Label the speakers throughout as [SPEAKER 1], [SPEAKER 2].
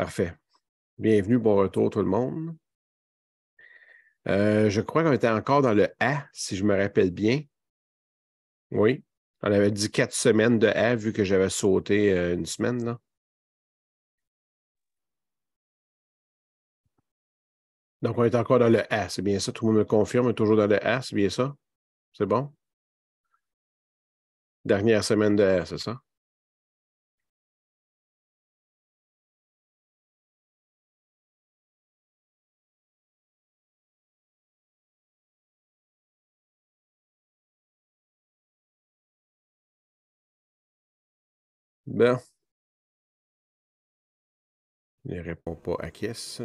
[SPEAKER 1] Parfait. Bienvenue, bon retour tout le monde. Je crois qu'on était encore dans le A, si je me rappelle bien. Oui. On avait dit 4 semaines de A, vu que j'avais sauté une semaine, là. Donc, on est encore dans le A, c'est bien ça. Tout le monde me confirme, on est toujours dans le A, c'est bien ça? C'est bon? Dernière semaine de A, c'est ça? Bon. Il ne répond pas à Kiss.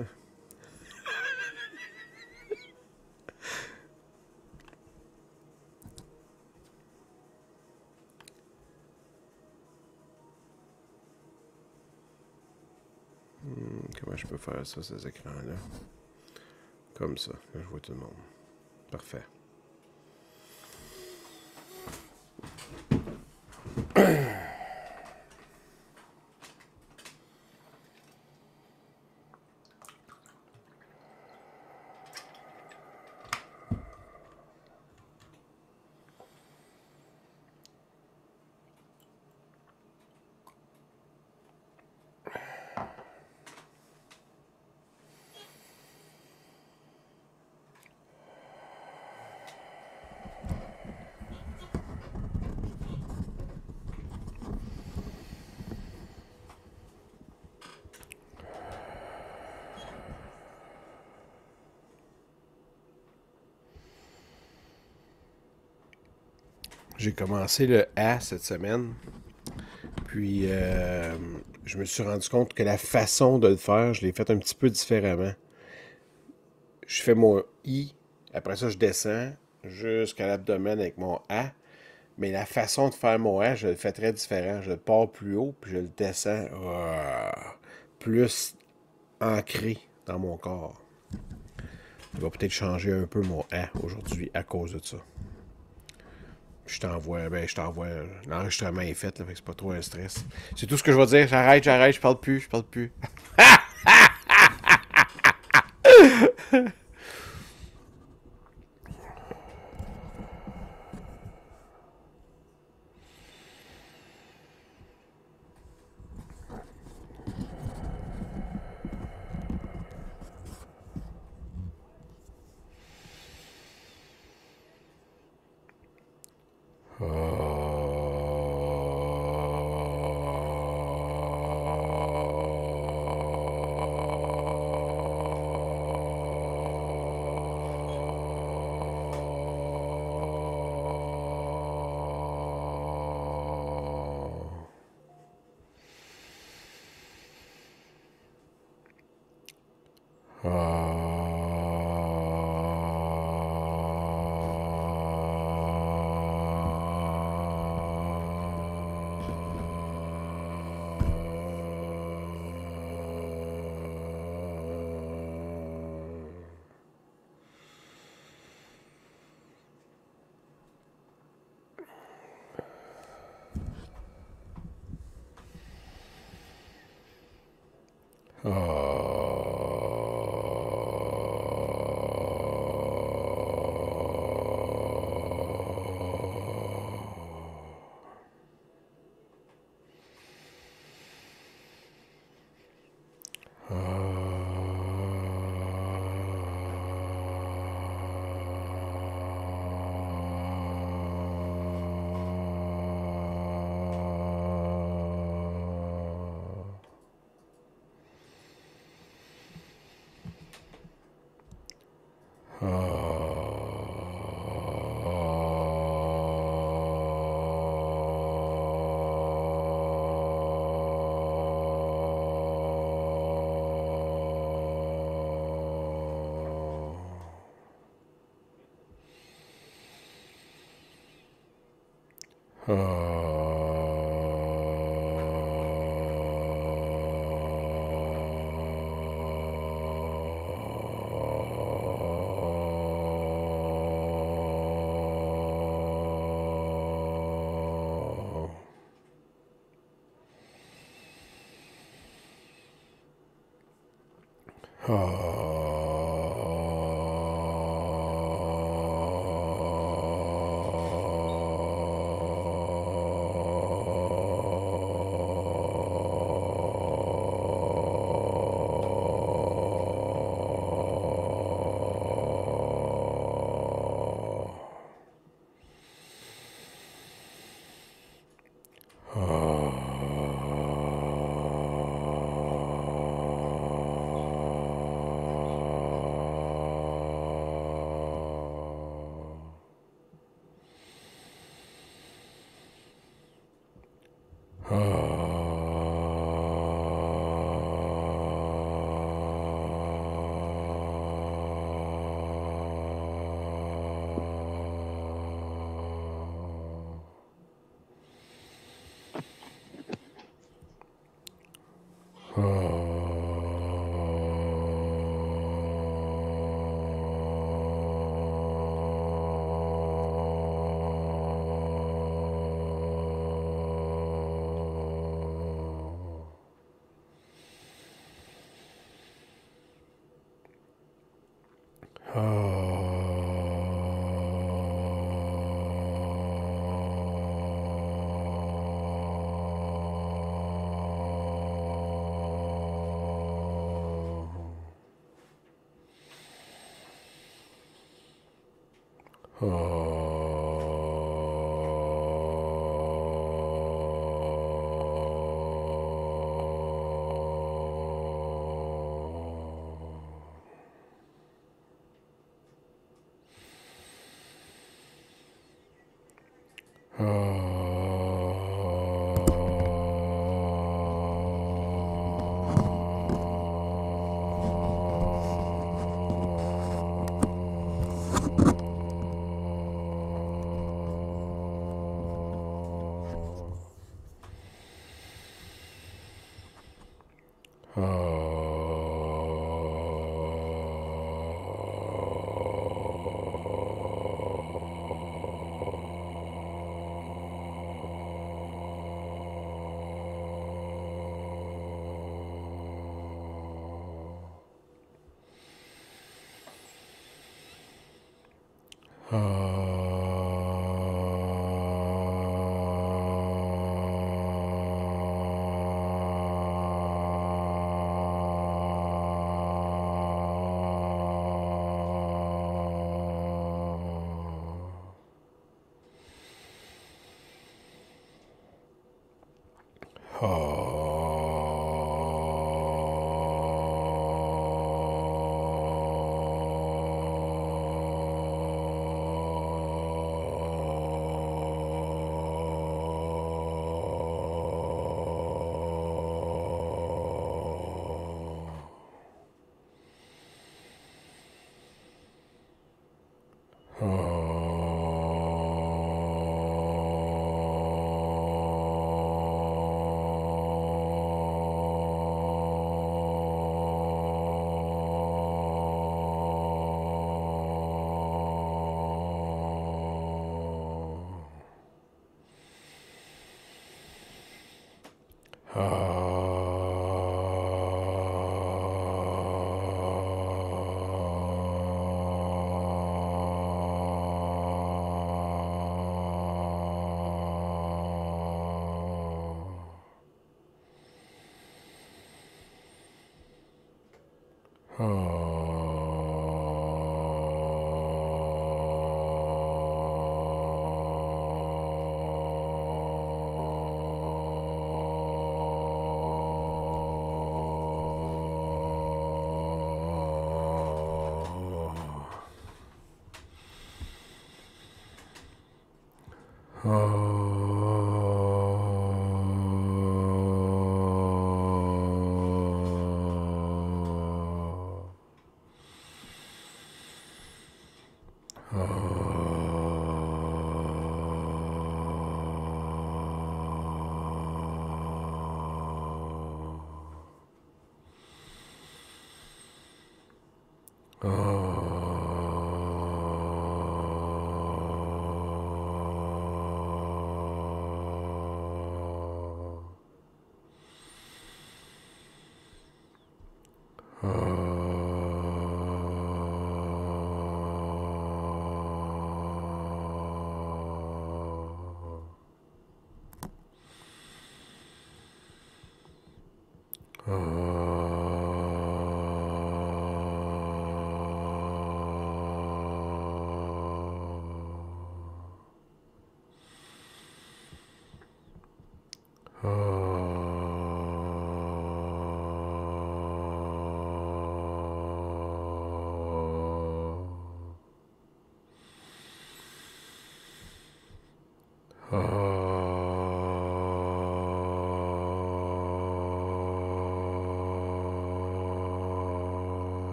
[SPEAKER 1] Comment je peux faire ça, ces écrans-là? Comme ça. Là, je vois tout le monde. Parfait. J'ai commencé le A cette semaine. Puis, je me suis rendu compte que la façon de le faire, je l'ai fait un petit peu différemment. Je fais mon I, après ça, je descends jusqu'à l'abdomen avec mon A. Mais la façon de faire mon A, je le fais très différent. Je le pars plus haut, puis je le descends plus ancré dans mon corps. Je vais peut-être changer un peu mon A aujourd'hui à cause de ça. Je t'envoie. L'enregistrement est fait, là, fait que c'est pas trop un stress. C'est tout ce que je vais dire. J'arrête, je parle plus, je parle plus.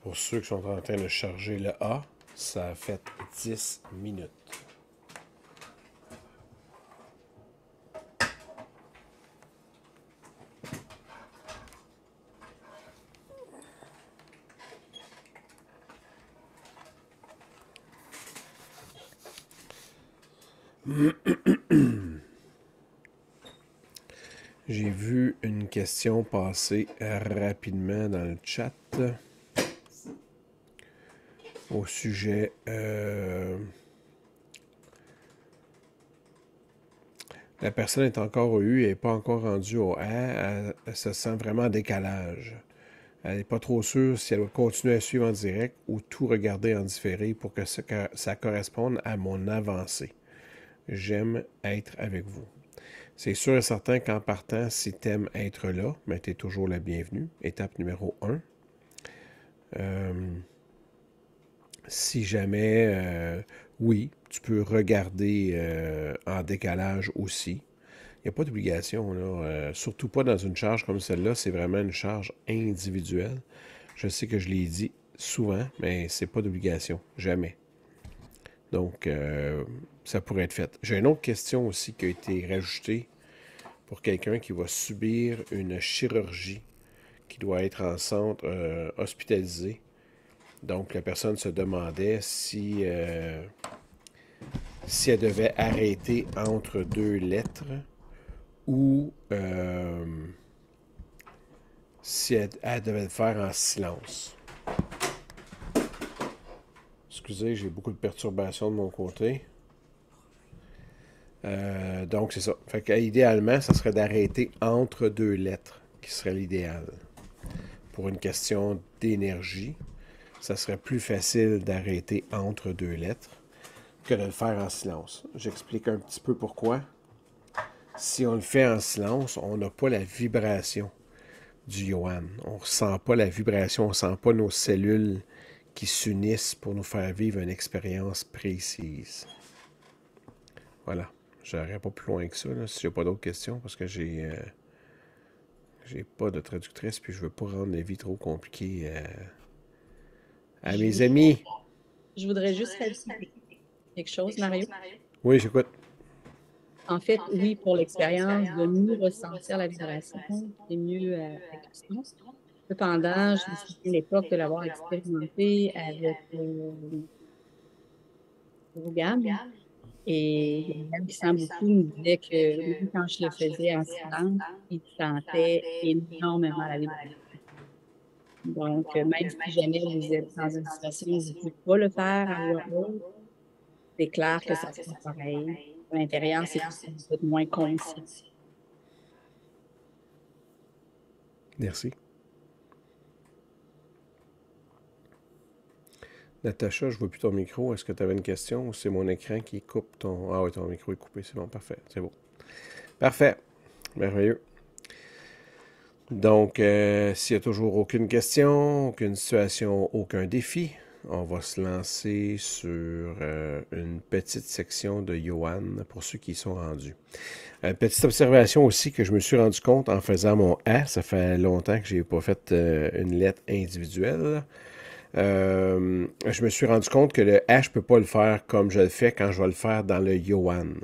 [SPEAKER 1] Pour ceux qui sont en train de charger le A, ça a fait 10 minutes. J'ai vu une question passer rapidement dans le chat au sujet la personne est encore au U et n'est pas encore rendue au A. Elle se sent vraiment en décalage. Elle n'est pas trop sûre si elle doit continuer à suivre en direct ou tout regarder en différé pour que ça corresponde à mon avancée. J'aime être avec vous. C'est sûr et certain qu'en partant, si tu aimes être là, ben, tu es toujours la bienvenue. Étape numéro un. Si jamais, oui, tu peux regarder en décalage aussi. Il n'y a pas d'obligation, là. Surtout pas dans une charge comme celle-là. C'est vraiment une charge individuelle. Je sais que je l'ai dit souvent, mais c'est pas d'obligation. Jamais. Donc, ça pourrait être fait. J'ai une autre question aussi qui a été rajoutée pour quelqu'un qui va subir une chirurgie, qui doit être en centre hospitalisé. Donc, la personne se demandait si elle devait arrêter entre deux lettres ou si elle devait le faire en silence. Excusez, j'ai beaucoup de perturbations de mon côté. Donc, c'est ça. Fait que, idéalement, ça serait d'arrêter entre deux lettres, qui serait l'idéal. Pour une question d'énergie, ça serait plus facile d'arrêter entre deux lettres que de le faire en silence. J'explique un petit peu pourquoi. Si on le fait en silence, on n'a pas la vibration du Yohan. On ne ressent pas la vibration, on ne sent pas nos cellules qui s'unissent pour nous faire vivre une expérience précise. Voilà. Je n'irai pas plus loin que ça, là, si j'ai pas d'autres questions, parce que j'ai pas de traductrice, puis je veux pas rendre la vie trop compliquée à
[SPEAKER 2] Je
[SPEAKER 1] mes
[SPEAKER 2] voudrais,
[SPEAKER 1] amis.
[SPEAKER 2] je voudrais juste rajouter quelque chose, Mario.
[SPEAKER 1] Oui, j'écoute.
[SPEAKER 2] En fait, oui, pour l'expérience de mieux ressentir la vibration et mieux être conscient. Cependant, je me souviens à l'époque de l'avoir expérimenté avec Rogan. Et Yann qui sent beaucoup me disait que même quand je le faisais en silence, il sentait énormément la vibration. Donc, même si jamais vous êtes dans une situation où vous ne pouvez pas le faire à voix haute, c'est clair que ça sera pareil. À l'intérieur, c'est juste que vous êtes moins conscient.
[SPEAKER 1] Merci. Natacha, je vois plus ton micro. Est-ce que tu avais une question ou c'est mon écran qui coupe ton... Ah oui, ton micro est coupé. C'est bon, parfait. C'est beau. Parfait. Merveilleux. Donc, s'il n'y a toujours aucune question, aucune situation, aucun défi, on va se lancer sur une petite section de Yohan pour ceux qui y sont rendus. Petite observation aussi que je me suis rendu compte en faisant mon A. Ça fait longtemps que je n'ai pas fait une lettre individuelle. Je me suis rendu compte que le H ne peut pas le faire comme je le fais quand je vais le faire dans le Yohan.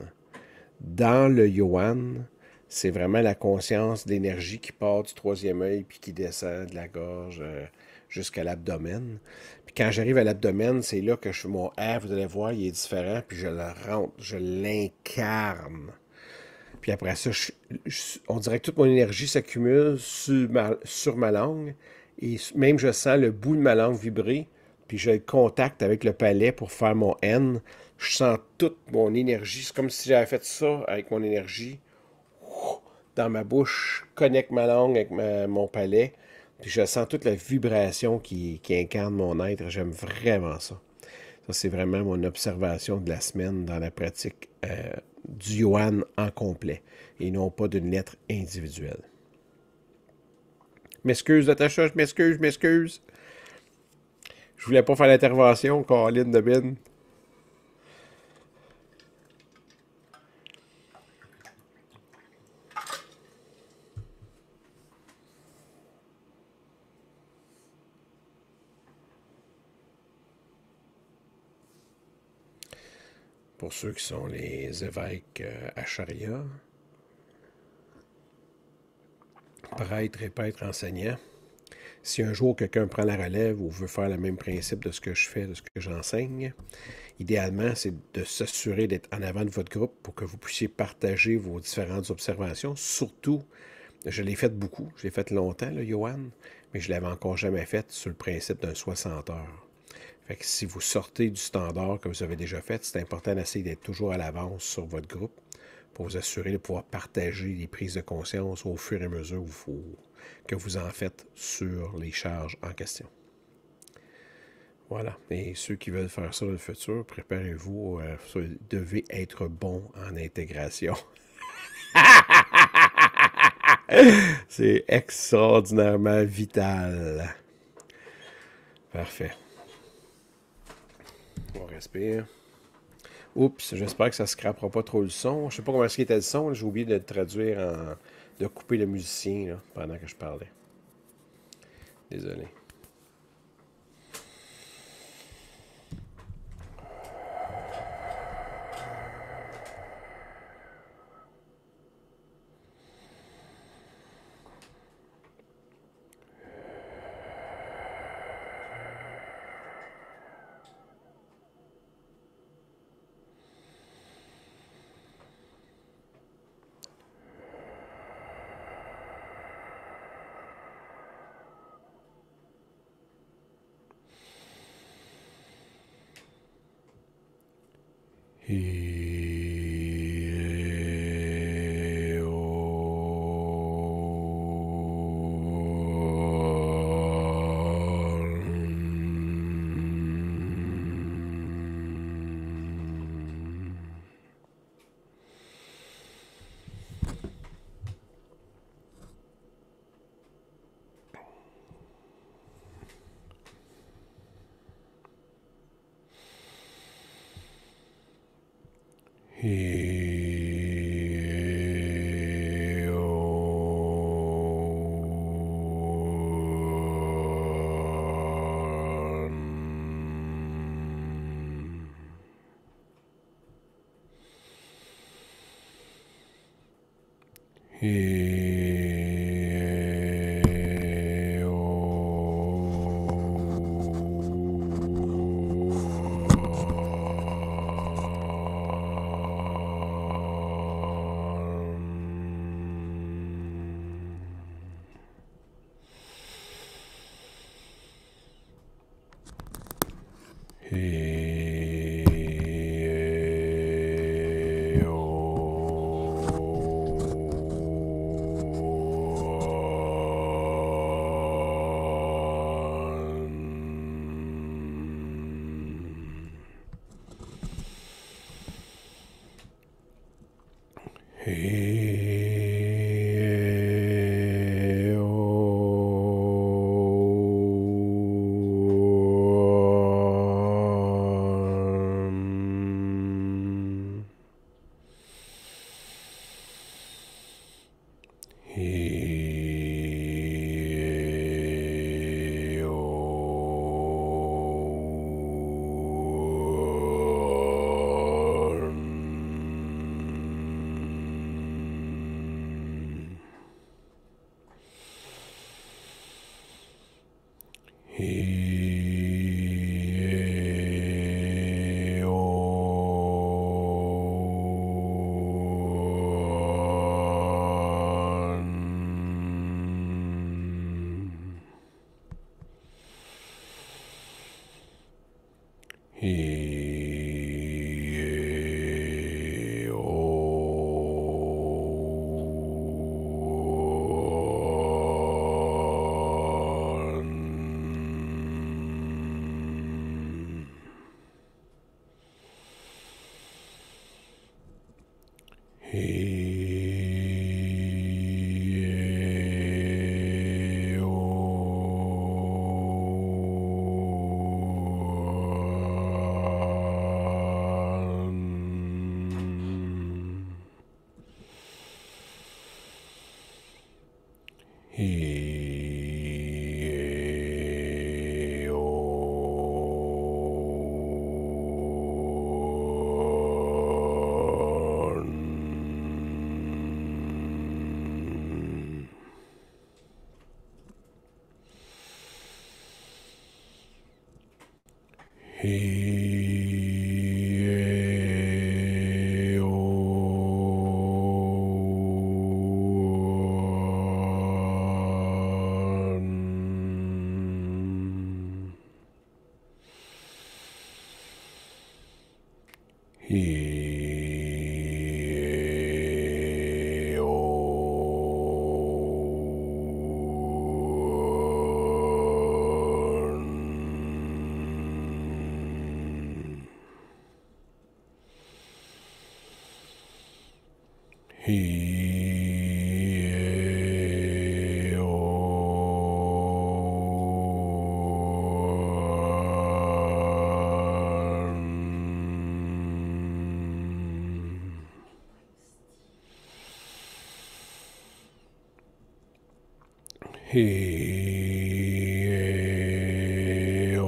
[SPEAKER 1] Dans le Yohan, c'est vraiment la conscience d'énergie qui part du troisième œil puis qui descend de la gorge jusqu'à l'abdomen. Puis quand j'arrive à l'abdomen, c'est là que je fais mon R, vous allez voir, il est différent, puis je le rentre, je l'incarne. Puis après ça, on dirait que toute mon énergie s'accumule sur ma langue. Et même je sens le bout de ma langue vibrer. Puis je le contacte avec le palais pour faire mon N. Je sens toute mon énergie. C'est comme si j'avais fait ça avec mon énergie dans ma bouche. Connecte ma langue avec mon palais. Puis je sens toute la vibration qui incarne mon être. J'aime vraiment ça. Ça, c'est vraiment mon observation de la semaine dans la pratique du Yuan en complet et non pas d'une lettre individuelle. M'excuse, Natacha, je m'excuse, je m'excuse. Je voulais pas faire l'intervention, Caroline de Bin. Pour ceux qui sont les évêques Acharia, prêtre et prêtre enseignant, si un jour quelqu'un prend la relève ou veut faire le même principe de ce que je fais, de ce que j'enseigne, idéalement, c'est de s'assurer d'être en avant de votre groupe pour que vous puissiez partager vos différentes observations. Surtout, je l'ai fait beaucoup, je l'ai fait longtemps, le Johan, mais je ne l'avais encore jamais fait sur le principe d'un 60 heures. Fait que si vous sortez du standard que vous avez déjà fait, c'est important d'essayer d'être toujours à l'avance sur votre groupe pour vous assurer de pouvoir partager les prises de conscience au fur et à mesure que vous en faites sur les charges en question. Voilà. Et ceux qui veulent faire ça dans le futur, préparez-vous. Vous devez être bon en intégration. C'est extraordinairement vital. Parfait. On respire. Oups, j'espère que ça ne scrapera pas trop le son. Je sais pas comment est-ce qu'il était le son. J'ai oublié de le traduire en... de couper le musicien là, pendant que je parlais. Désolé. He He o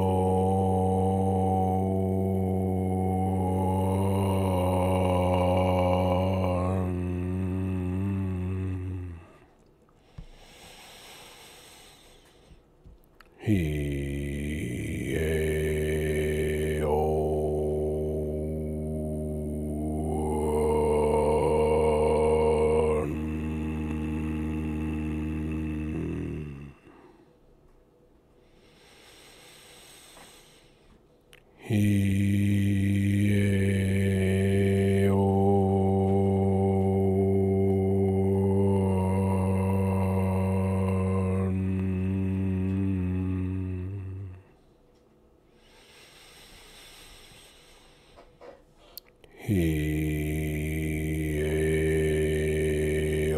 [SPEAKER 1] he o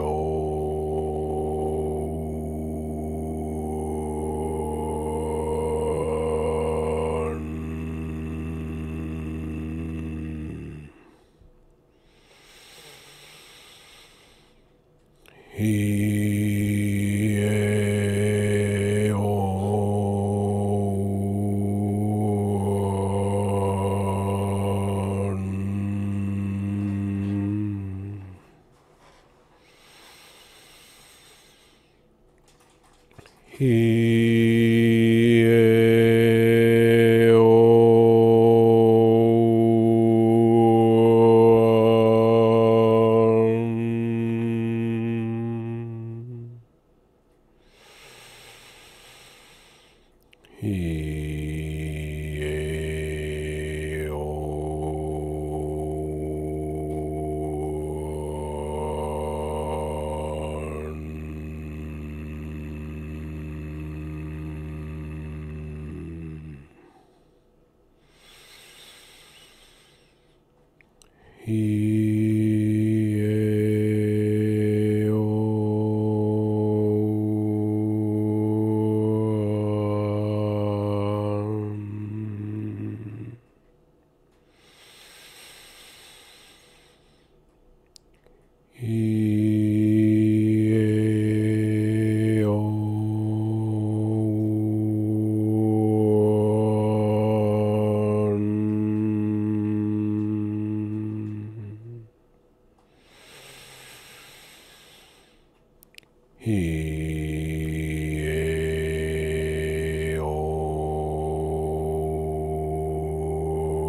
[SPEAKER 1] he o he o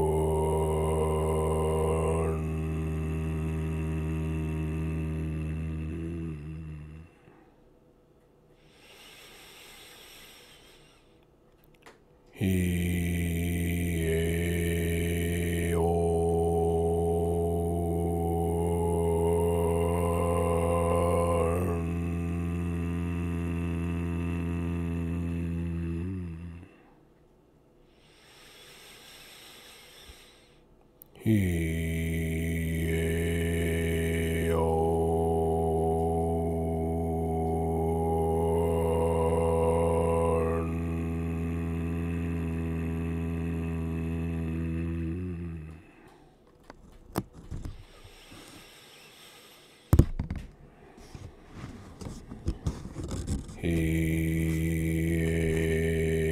[SPEAKER 1] he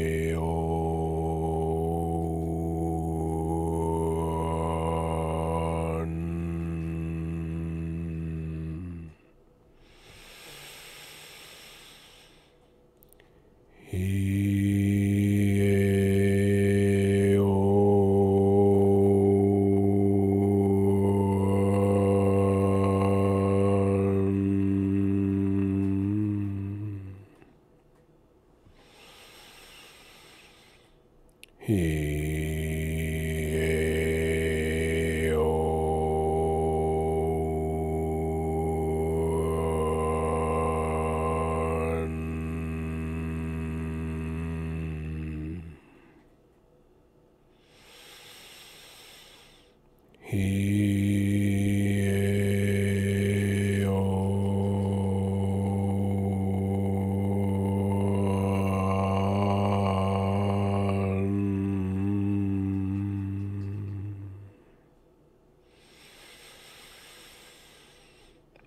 [SPEAKER 1] o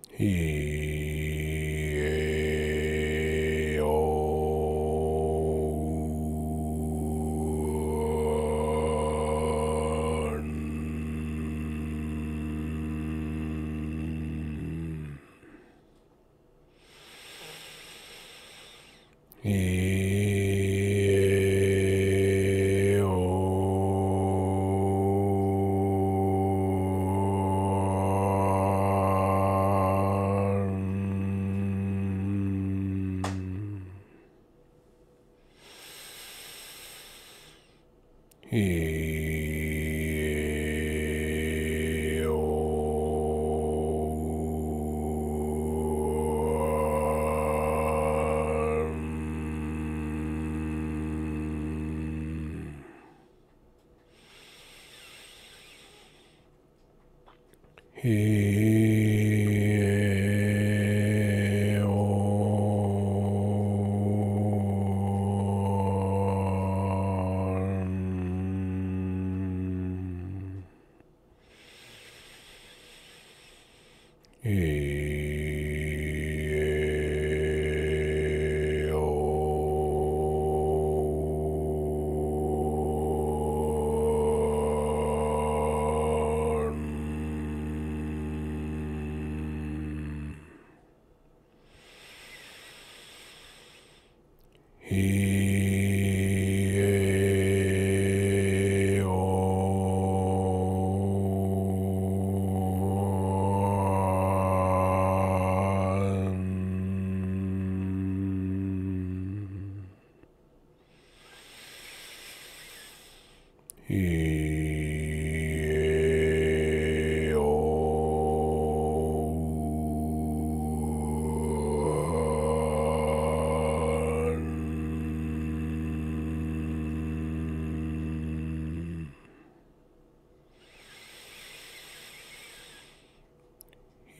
[SPEAKER 1] He Et oh.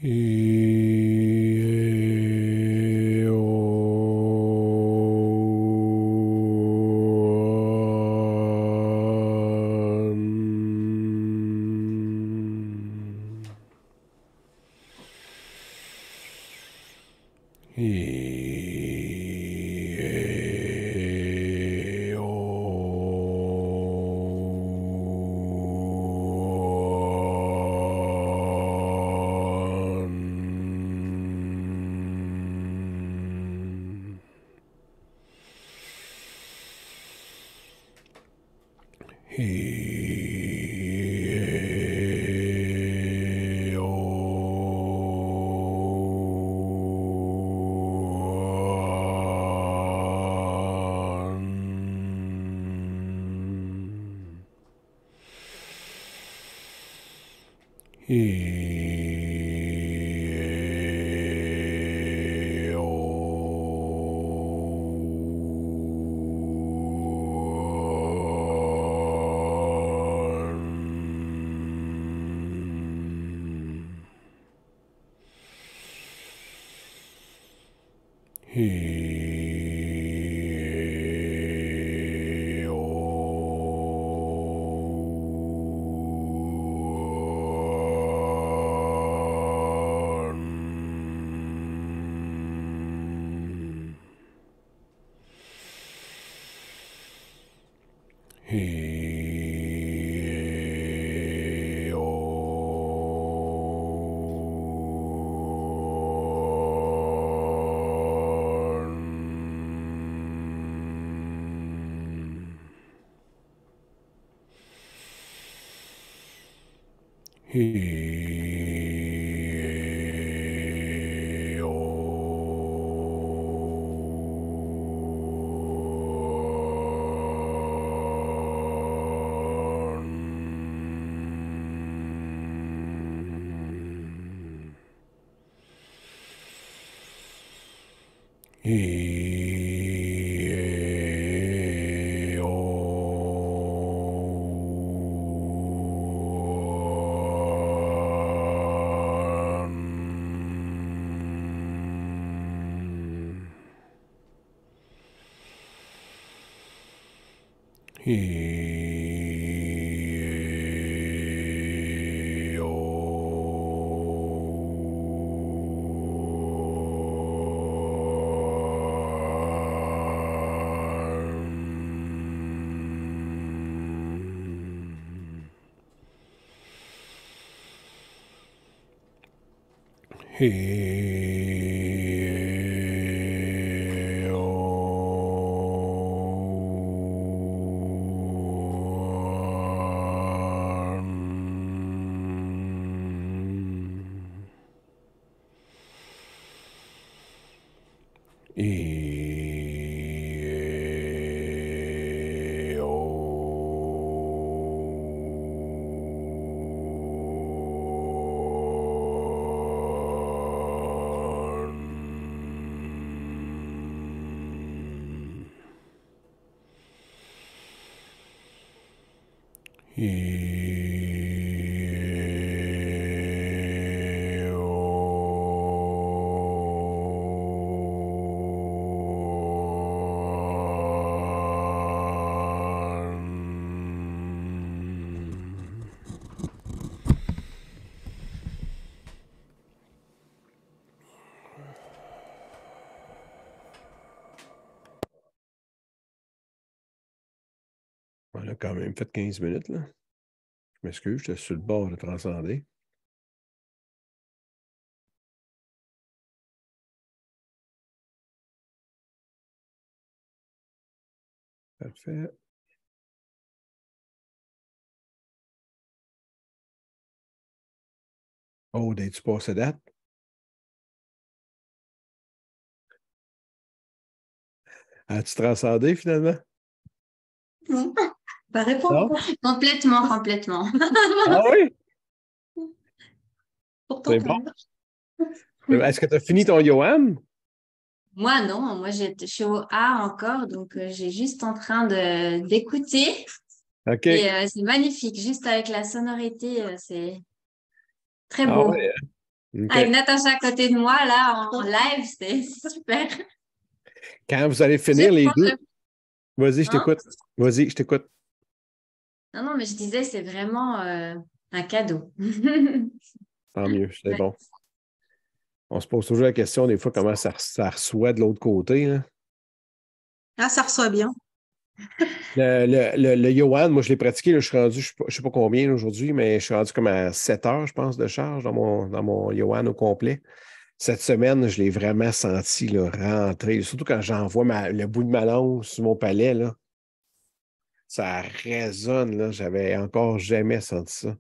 [SPEAKER 1] Et Hey, oh. On a quand même fait 15 minutes, là. Je m'excuse, j'étais sur le bord de transcender. Parfait. Oh, d'es-tu passé date? As-tu transcendé finalement?
[SPEAKER 3] Non, pas répondre.
[SPEAKER 1] Non?
[SPEAKER 3] Complètement.
[SPEAKER 1] Ah oui?
[SPEAKER 3] Pourtant
[SPEAKER 1] C'est
[SPEAKER 3] pas.
[SPEAKER 1] bon. Est-ce que tu as fini ton Johan?
[SPEAKER 3] Moi, non. Moi, je suis au A encore, donc j'ai juste en train d'écouter.
[SPEAKER 1] OK.
[SPEAKER 3] Et c'est magnifique, juste avec la sonorité, c'est très
[SPEAKER 1] Ah
[SPEAKER 3] beau.
[SPEAKER 1] ouais. OK.
[SPEAKER 3] Avec Natacha à côté de moi, là, en live, c'est super.
[SPEAKER 1] Quand vous allez
[SPEAKER 3] Je
[SPEAKER 1] finir les
[SPEAKER 3] pense
[SPEAKER 1] deux, vas-y, je
[SPEAKER 3] hein?
[SPEAKER 1] t'écoute. Vas-y, je t'écoute.
[SPEAKER 3] Non, mais je disais, c'est vraiment un cadeau.
[SPEAKER 1] Tant mieux, c'est
[SPEAKER 3] Ouais.
[SPEAKER 1] bon. On se pose toujours la question des fois comment ça reçoit de l'autre côté, hein.
[SPEAKER 4] Ah, ça reçoit bien.
[SPEAKER 1] Le Johan, moi, je l'ai pratiqué, là, je suis rendu, je ne sais pas combien là, aujourd'hui, mais je suis rendu comme à 7 heures, je pense, de charge dans mon Johan au complet. Cette semaine, je l'ai vraiment senti là, rentrer, surtout quand j'envoie le bout de ma langue sur mon palais, là, ça résonne, là, j'avais encore jamais senti ça.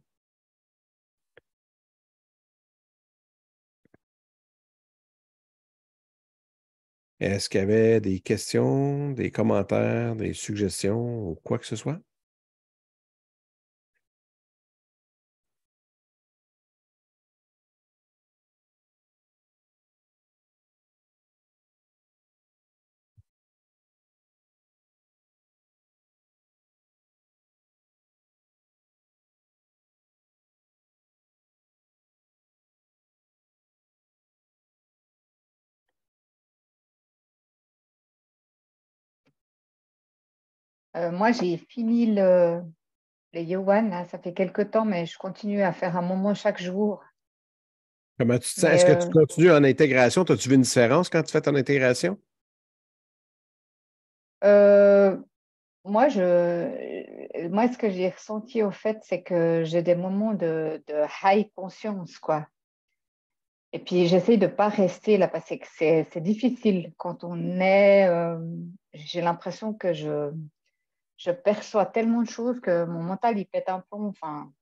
[SPEAKER 1] Est-ce qu'il y avait des questions, des commentaires, des suggestions ou quoi que ce soit?
[SPEAKER 5] Moi, j'ai fini le Yohan, là, ça fait quelque temps, mais je continue à faire un moment chaque jour.
[SPEAKER 1] Comment tu te sens?
[SPEAKER 5] Mais
[SPEAKER 1] Est-ce que tu continues en intégration? As-tu vu une différence quand tu fais ton intégration?
[SPEAKER 5] euh, moi, moi, ce que j'ai ressenti au fait, c'est que j'ai des moments de high conscience, quoi. Et puis, j'essaie de ne pas rester là parce que c'est difficile quand on est. J'ai l'impression que je perçois tellement de choses que mon mental, il pète un plomb. Enfin,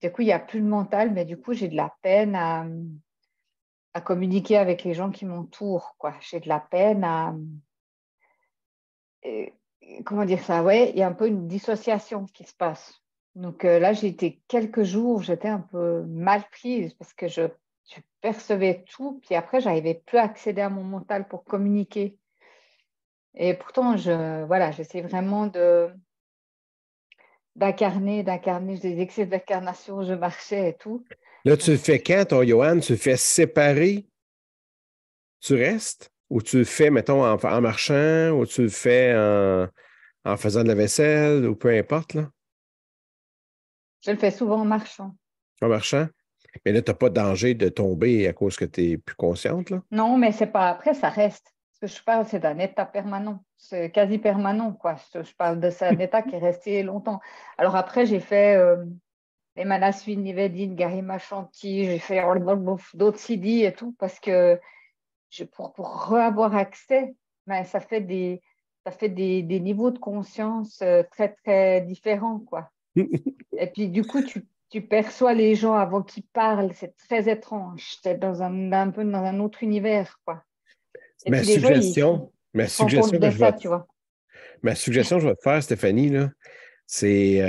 [SPEAKER 5] du coup, il n'y a plus de mental, mais du coup, j'ai de la peine à communiquer avec les gens qui m'entourent, quoi. J'ai de la peine euh, comment dire ça? Ouais, il y a un peu une dissociation qui se passe. Donc là, j'ai été quelques jours, j'étais un peu mal prise parce que je percevais tout, puis après, j'arrivais plus à accéder à mon mental pour communiquer. Et pourtant, voilà, j'essaie vraiment d'incarner, j'ai des excès d'incarnation, je marchais et tout.
[SPEAKER 1] Là, tu
[SPEAKER 5] Donc,
[SPEAKER 1] le fais quand, ton Johan? Tu le fais séparer, tu restes? Ou tu le fais, mettons, en marchant? Ou tu le fais en faisant de la vaisselle? Ou peu importe, là,
[SPEAKER 5] je le fais souvent en marchant.
[SPEAKER 1] en marchant? Mais là, tu n'as pas de danger de tomber à cause que tu es plus consciente, là?
[SPEAKER 5] Non, mais c'est pas après, ça reste. Ce que je parle, c'est d'un état permanent. C'est quasi permanent, quoi. Je parle de ça, un état qui est resté longtemps. Alors après, j'ai fait les Manasvi, Nivedine, Garima Chanti, j'ai fait d'autres CD et tout, parce que pour avoir accès, ben, ça fait des niveaux de conscience très, très différents, quoi. Et puis, du coup, tu perçois les gens avant qu'ils parlent. C'est très étrange. C'est un peu dans un autre univers, quoi. Et puis les gens,
[SPEAKER 1] ma
[SPEAKER 5] ils se rendent compte
[SPEAKER 1] suggestion que
[SPEAKER 5] de
[SPEAKER 1] je vais
[SPEAKER 5] ça,
[SPEAKER 1] te,
[SPEAKER 5] tu vois.
[SPEAKER 1] ma suggestion que je vais te faire, Stéphanie, là, c'est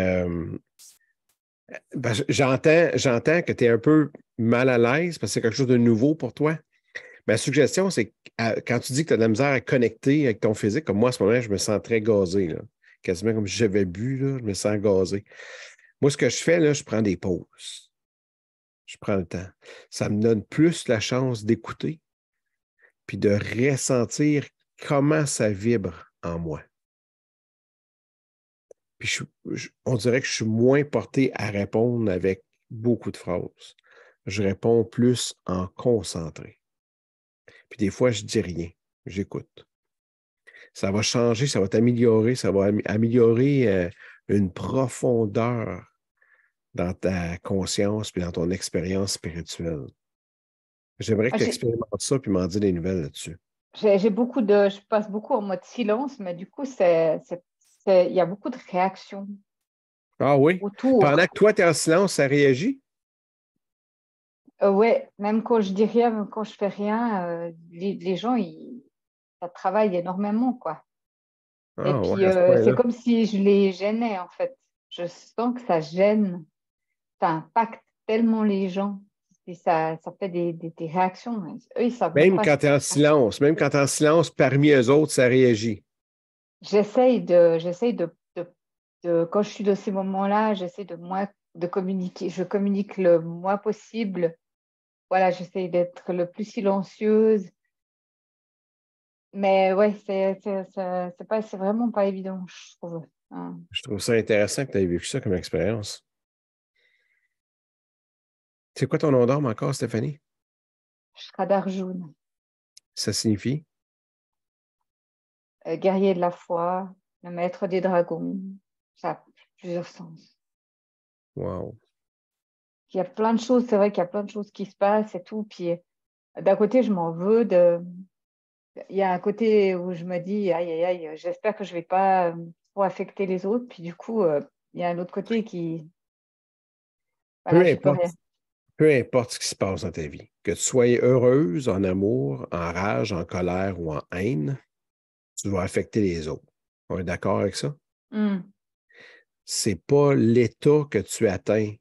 [SPEAKER 1] j'entends que tu es un peu mal à l'aise parce que c'est quelque chose de nouveau pour toi. Ma suggestion, c'est que quand tu dis que tu as de la misère à connecter avec ton physique, comme moi, à ce moment, je me sens très gazé, là. Quasiment comme si j'avais bu, là, je me sens gazé. Moi, ce que je fais, là, je prends des pauses. Je prends le temps. Ça me donne plus la chance d'écouter puis de ressentir comment ça vibre en moi. Puis on dirait que je suis moins porté à répondre avec beaucoup de phrases. Je réponds plus en concentré. Puis des fois, je dis rien. J'écoute. Ça va changer, ça va t'améliorer, ça va améliorer une profondeur dans ta conscience puis dans ton expérience spirituelle. J'aimerais que
[SPEAKER 5] Moi,
[SPEAKER 1] tu expérimentes ça puis m'en dis des nouvelles là-dessus.
[SPEAKER 5] je passe beaucoup en mode silence, mais du coup, il y a beaucoup de réactions
[SPEAKER 1] Ah oui?
[SPEAKER 5] autour.
[SPEAKER 1] Pendant que toi, tu es en silence, ça réagit?
[SPEAKER 5] Ouais, même quand je dis rien, même quand je fais rien, les gens, ça travaille énormément, quoi. Et
[SPEAKER 1] Ah ouais,
[SPEAKER 5] puis,
[SPEAKER 1] à ce
[SPEAKER 5] c'est
[SPEAKER 1] point-là.
[SPEAKER 5] comme si je les gênais, en fait. Je sens que ça gêne, ça impacte tellement les gens. Et ça fait des réactions. Eux, ils savent même
[SPEAKER 1] Même
[SPEAKER 5] pas
[SPEAKER 1] quand
[SPEAKER 5] ce
[SPEAKER 1] tu
[SPEAKER 5] qui
[SPEAKER 1] es
[SPEAKER 5] se
[SPEAKER 1] en
[SPEAKER 5] passe.
[SPEAKER 1] silence, même quand tu es en silence parmi eux autres, ça réagit.
[SPEAKER 5] Quand je suis dans ces moments-là, j'essaie de communiquer. Je communique le moins possible. Voilà, j'essaie d'être le plus silencieuse. Mais ouais, c'est vraiment pas évident, je trouve. Hein.
[SPEAKER 1] Je trouve ça intéressant que tu aies vécu ça comme expérience. C'est quoi ton nom d'âme encore, Stéphanie?
[SPEAKER 5] Shraddha-Arjuna,
[SPEAKER 1] Ça signifie?
[SPEAKER 5] guerrier de la foi, le maître des dragons. Ça a plusieurs sens.
[SPEAKER 1] Wow.
[SPEAKER 5] Il y a plein de choses, c'est vrai qu'il y a plein de choses qui se passent et tout. Puis d'un côté, je m'en veux il y a un côté où je me dis, aïe, aïe, aïe, j'espère que je ne vais pas trop affecter les autres. Puis du coup, il y a un autre côté qui,
[SPEAKER 1] Peu
[SPEAKER 5] voilà, j'y peux
[SPEAKER 1] importe,
[SPEAKER 5] rien.
[SPEAKER 1] peu importe ce qui se passe dans ta vie, que tu sois heureuse, en amour, en rage, en colère ou en haine, tu vas affecter les autres. On est d'accord avec ça?
[SPEAKER 5] Hmm.
[SPEAKER 1] C'est pas l'état que tu atteins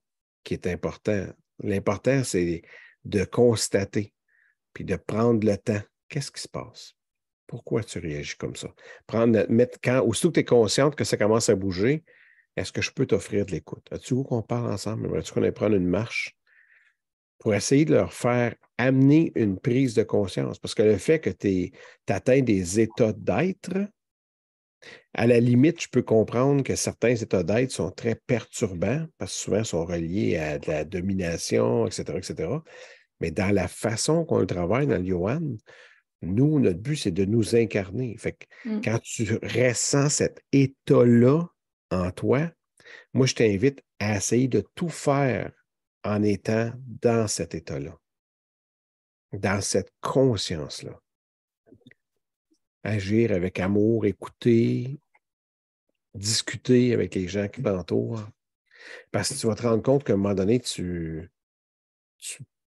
[SPEAKER 1] qui est important. L'important, c'est de constater puis de prendre le temps. Qu'est-ce qui se passe? Pourquoi tu réagis comme ça? Aussitôt que tu es consciente que ça commence à bouger, est-ce que je peux t'offrir de l'écoute? As-tu vu qu'on parle ensemble? Aimerais-tu qu'on aille prendre une marche pour essayer de leur faire amener une prise de conscience? Parce que le fait que tu atteins des états d'être, à la limite, je peux comprendre que certains états d'être sont très perturbants parce que souvent ils sont reliés à de la domination, etc., etc. Mais dans la façon qu'on le travaille dans le Yohan, nous, notre but, c'est de nous incarner. Fait que
[SPEAKER 5] Hmm.
[SPEAKER 1] quand tu ressens cet état-là en toi, moi, je t'invite à essayer de tout faire en étant dans cet état-là, dans cette conscience-là. Agir avec amour, écouter, discuter avec les gens qui t'entourent. Parce que tu vas te rendre compte qu'à un moment donné, tu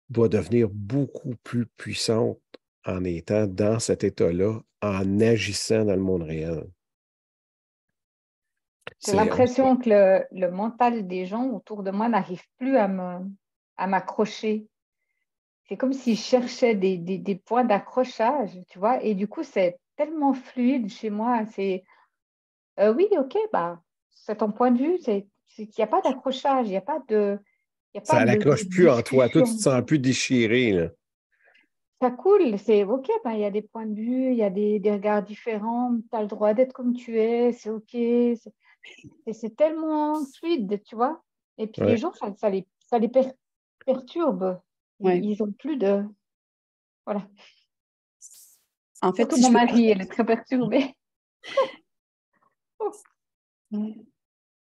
[SPEAKER 1] vas devenir beaucoup plus puissante en étant dans cet état-là, en agissant dans le monde réel.
[SPEAKER 5] J'ai l'impression que le mental des gens autour de moi n'arrive plus à m'accrocher. C'est comme s'ils cherchaient des points d'accrochage, tu vois. Et du coup, c'est tellement fluide chez moi. C'est oui, ok, bah, c'est ton point de vue. C'est qu'il n'y a pas d'accrochage, il y a pas
[SPEAKER 1] Ça
[SPEAKER 5] de
[SPEAKER 1] n'accroche plus en toi. Toi, tu te
[SPEAKER 5] discussion.
[SPEAKER 1] sens plus déchiré, là.
[SPEAKER 5] Ça coule, c'est ok, bah, il y a des points de vue, il y a des regards différents. Tu as le droit d'être comme tu es, c'est ok. C'est tellement fluide, tu vois. Et puis les
[SPEAKER 1] Ouais.
[SPEAKER 5] gens, ça les perturbe.
[SPEAKER 2] Ouais.
[SPEAKER 5] Ils ont plus de... Voilà.
[SPEAKER 2] En fait,
[SPEAKER 5] Surtout
[SPEAKER 2] si
[SPEAKER 5] mon
[SPEAKER 2] je peux
[SPEAKER 5] mari, elle est très perturbée.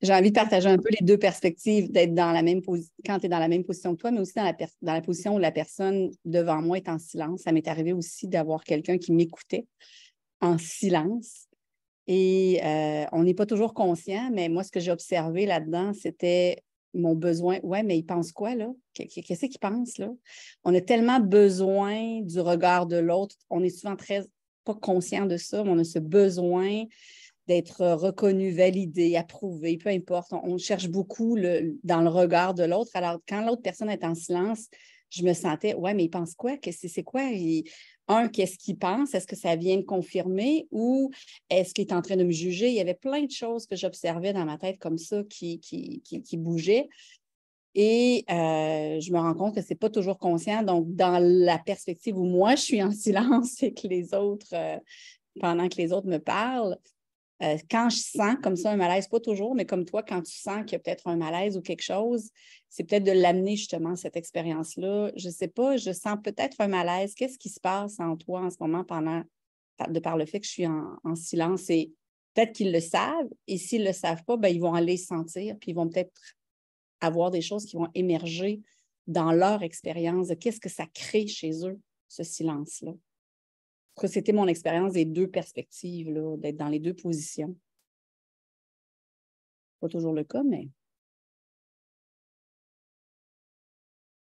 [SPEAKER 2] j'ai envie de partager un peu les deux perspectives, d'être dans la même position, quand tu es dans la même position que toi, mais aussi dans la position où la personne devant moi est en silence. Ça m'est arrivé aussi d'avoir quelqu'un qui m'écoutait en silence. Et on n'est pas toujours conscient, mais moi, ce que j'ai observé là-dedans, c'était mon besoin. Ouais, mais il pense quoi, là? Qu'est-ce qu'il pense, là? On a tellement besoin du regard de l'autre. On est souvent très pas conscient de ça, mais on a ce besoin d'être reconnu, validé, approuvé, peu importe. On cherche beaucoup dans le regard de l'autre. Alors, quand l'autre personne est en silence, je me sentais, ouais, mais il pense quoi? C'est quoi? Qu'est-ce qu'il pense? Est-ce que ça vient de confirmer ou est-ce qu'il est en train de me juger? Il y avait plein de choses que j'observais dans ma tête comme ça qui bougeaient. Et je me rends compte que ce n'est pas toujours conscient. Donc, dans la perspective où moi, je suis en silence et que les autres, pendant que les autres me parlent, quand je sens comme ça un malaise, pas toujours, mais comme toi, quand tu sens qu'il y a peut-être un malaise ou quelque chose, c'est peut-être de l'amener justement, cette expérience-là. Je ne sais pas, je sens peut-être un malaise. Qu'est-ce qui se passe en toi en ce moment de par le fait que je suis en silence? Et peut-être qu'ils le savent, et s'ils ne le savent pas, ben, ils vont aller sentir, puis ils vont peut-être avoir des choses qui vont émerger dans leur expérience de qu'est-ce que ça crée chez eux, ce silence-là. C'était mon expérience des deux perspectives, là, d'être dans les deux positions. Pas toujours le cas, mais...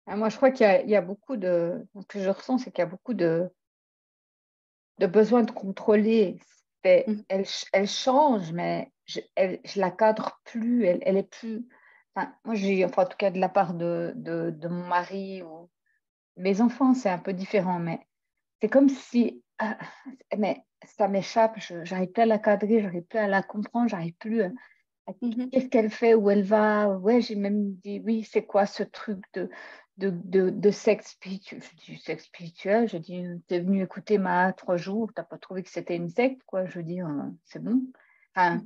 [SPEAKER 5] Moi, je crois qu'il y a beaucoup de... Ce que je ressens, c'est qu'il y a beaucoup de besoin de contrôler. Elle change, mais je la cadre plus. Elle est plus... Enfin, moi, en tout cas, de la part de mon mari ou mes enfants, c'est un peu différent, mais c'est comme si... mais ça m'échappe, j'arrive plus à la cadrer, j'arrive plus à la comprendre, j'arrive plus à qu'est-ce qu'elle fait, où elle va. Ouais, j'ai même dit, oui, c'est quoi ce truc de sexe spirituel? Je dis, sexe spirituel, je dis, t'es venu écouter ma 3 jours, t'as pas trouvé que c'était une secte, quoi, je veux dire, c'est bon. Enfin,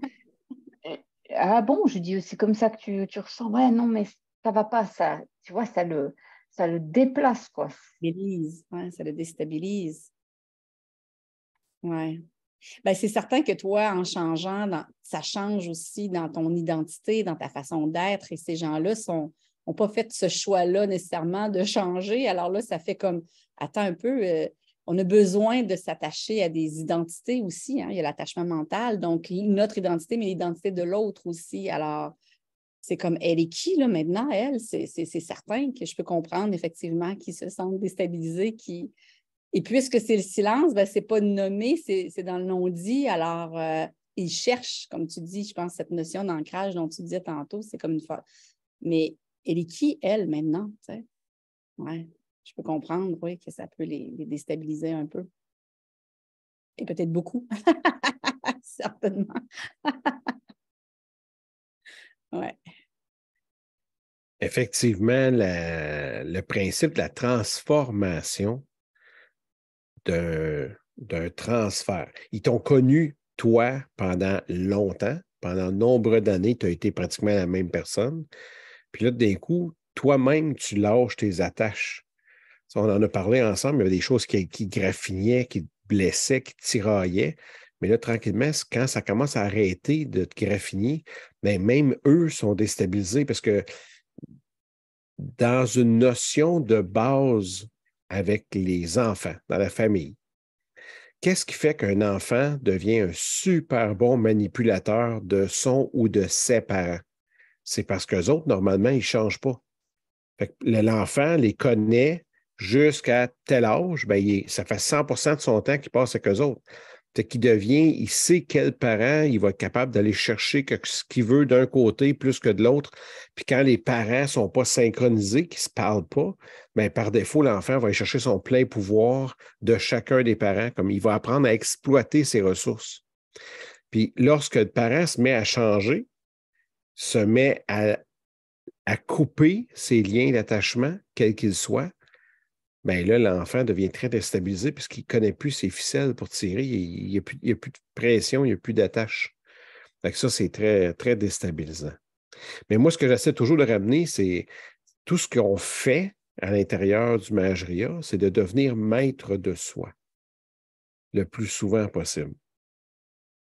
[SPEAKER 5] ah bon, je dis, c'est comme ça que tu ressens. Ouais, non, mais ça va pas, ça, tu vois, ça le déplace, quoi.
[SPEAKER 2] Ouais, ça le déstabilise. Oui. Ben, c'est certain que toi, en changeant, ça change aussi dans ton identité, dans ta façon d'être. Et ces gens-là n'ont pas fait ce choix-là nécessairement de changer. Alors là, ça fait comme, attends un peu, on a besoin de s'attacher à des identités aussi. Hein? Il y a l'attachement mental, donc notre identité, mais l'identité de l'autre aussi. Alors, c'est comme, elle est qui là maintenant, elle? C'est certain que je peux comprendre effectivement qu'ils se sentent déstabilisés, Et puisque c'est le silence, ben, ce n'est pas nommé, c'est dans le non-dit. Alors, ils cherchent, comme tu dis, je pense, cette notion d'ancrage dont tu disais tantôt, c'est comme une fois. Mais elle est qui, elle, maintenant? Oui, je peux comprendre, oui, que ça peut les déstabiliser un peu. Et peut-être beaucoup. Certainement. Oui.
[SPEAKER 1] Effectivement, le principe de la transformation d'un transfert. Ils t'ont connu, toi, pendant longtemps, pendant nombre d'années, tu as été pratiquement la même personne. Puis là, d'un coup, toi-même, tu lâches tes attaches. Ça, on en a parlé ensemble, il y avait des choses qui graffignaient, qui te blessaient, qui te tiraillaient. Mais là, tranquillement, quand ça commence à arrêter de te graffiner, bien, même eux sont déstabilisés parce que dans une notion de base avec les enfants, dans la famille, qu'est-ce qui fait qu'un enfant devient un super bon manipulateur de son ou de ses parents? C'est parce qu'eux autres, normalement, ils ne changent pas. Fait que l'enfant les connaît jusqu'à tel âge, bien, ça fait 100% de son temps qu'il passe avec eux autres. Il sait quel parent il va être capable d'aller chercher ce qu'il veut d'un côté plus que de l'autre. Puis quand les parents ne sont pas synchronisés, qu'ils ne se parlent pas, bien, par défaut, l'enfant va aller chercher son plein pouvoir de chacun des parents, comme il va apprendre à exploiter ses ressources. Puis lorsque le parent se met à changer, se met à couper ses liens d'attachement, quels qu'ils soient, bien là, l'enfant devient très déstabilisé puisqu'il ne connaît plus ses ficelles pour tirer. Il n'y a plus de pression, il n'y a plus d'attache. Fait que ça, c'est très, très déstabilisant. Mais moi, ce que j'essaie toujours de ramener, c'est tout ce qu'on fait à l'intérieur du Mahajaria, c'est de devenir maître de soi le plus souvent possible.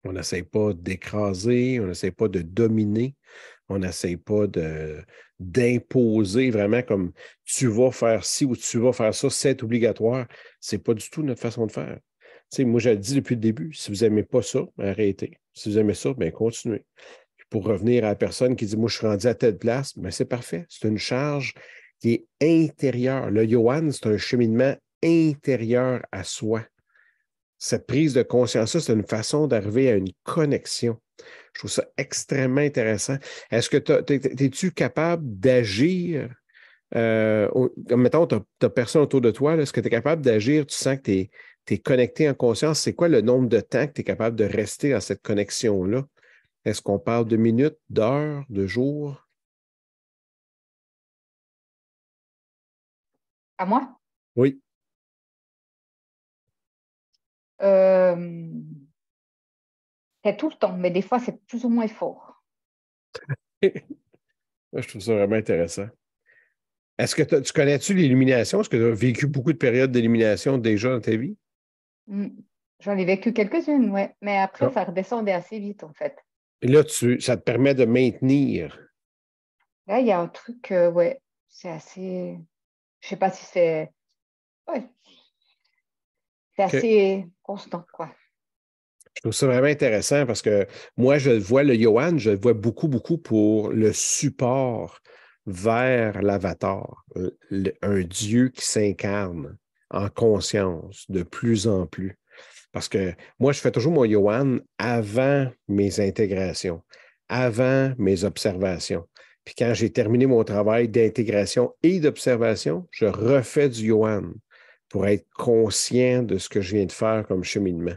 [SPEAKER 1] On n'essaie pas d'écraser, on n'essaie pas de dominer, on n'essaie pas d'imposer vraiment comme tu vas faire ci ou tu vas faire ça, c'est obligatoire. Ce n'est pas du tout notre façon de faire. Tu sais, moi, je le dis depuis le début, si vous n'aimez pas ça, arrêtez. Si vous aimez ça, bien continuez. Puis pour revenir à la personne qui dit, moi, je suis rendu à telle place, mais c'est parfait. C'est une charge qui est intérieure. Le Yohan, c'est un cheminement intérieur à soi. Cette prise de conscience-là, c'est une façon d'arriver à une connexion. Je trouve ça extrêmement intéressant. Est-ce que es-tu capable d'agir? Mettons, tu n'as personne autour de toi. Est-ce que tu es capable d'agir? Tu sens que tu es connecté en conscience. C'est quoi le nombre de temps que tu es capable de rester dans cette connexion-là? Est-ce qu'on parle de minutes, d'heures, de jours?
[SPEAKER 5] À moi?
[SPEAKER 1] Oui.
[SPEAKER 5] C'est tout le temps, mais des fois, c'est plus ou moins fort.
[SPEAKER 1] Moi, je trouve ça vraiment intéressant. Est-ce que tu connais-tu l'illumination? Est-ce que tu as vécu beaucoup de périodes d'illumination déjà dans ta vie?
[SPEAKER 5] J'en ai vécu quelques-unes, oui. Mais après,
[SPEAKER 1] Ah.
[SPEAKER 5] ça redescendait assez vite, en fait.
[SPEAKER 1] Et là, ça te permet de maintenir.
[SPEAKER 5] Là, il y a un truc, ouais, c'est assez. Je sais pas si c'est. Ouais, c'est
[SPEAKER 1] OK.
[SPEAKER 5] assez constant, quoi.
[SPEAKER 1] Je trouve ça vraiment intéressant parce que moi, je le vois, le Yohan, je le vois beaucoup, beaucoup pour le support vers l'avatar, un Dieu qui s'incarne en conscience de plus en plus. Parce que moi, je fais toujours mon Yohan avant mes intégrations, avant mes observations. Puis quand j'ai terminé mon travail d'intégration et d'observation, je refais du Yohan pour être conscient de ce que je viens de faire comme cheminement.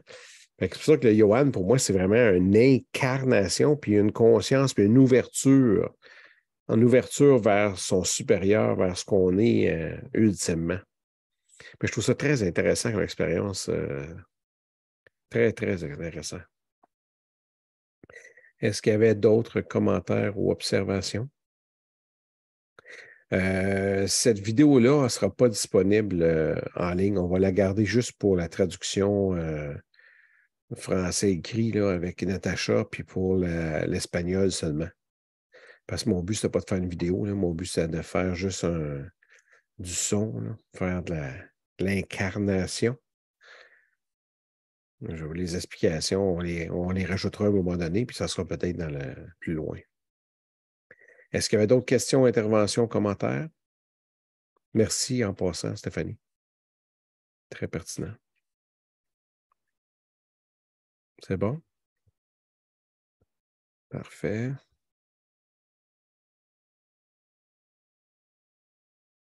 [SPEAKER 1] C'est pour ça que le Yohan, pour moi, c'est vraiment une incarnation, puis une conscience, puis une ouverture, en ouverture vers son supérieur, vers ce qu'on est ultimement. Mais je trouve ça très intéressant comme expérience, très, très intéressant. Est-ce qu'il y avait d'autres commentaires ou observations? Cette vidéo-là ne sera pas disponible en ligne. On va la garder juste pour la traduction français écrit là, avec Natacha, puis pour l'espagnol seulement. Parce que mon but, ce n'est pas de faire une vidéo. Là. Mon but, c'est de faire juste du son, là, faire de l'incarnation. Les explications, on les rajoutera à un moment donné, puis ça sera peut-être dans le plus loin. Est-ce qu'il y avait d'autres questions, interventions, commentaires? Merci en passant, Stéphanie. Très pertinent. C'est bon? Parfait.